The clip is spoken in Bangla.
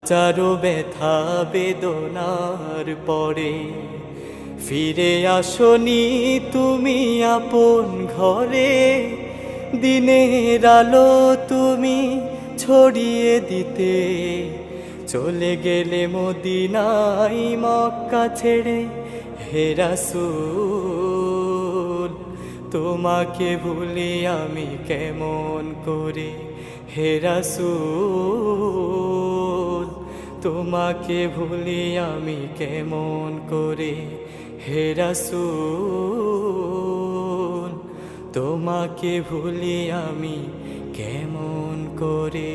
হাজারো ব্যথা বেদনার পরে ফিরে আসনি তুমি আপন ঘরে। দিনের আলো তুমি ছড়িয়ে দিতে চলে গেলে মদিনায় মক্কা ছেড়ে। হে রাসূল তোমাকে ভুলি আমি কেমন করে। হে রাসূল তোমাকে ভুলি আমি কেমন করে। হে রাসূল তোমাকে ভুলি আমি কেমন করে।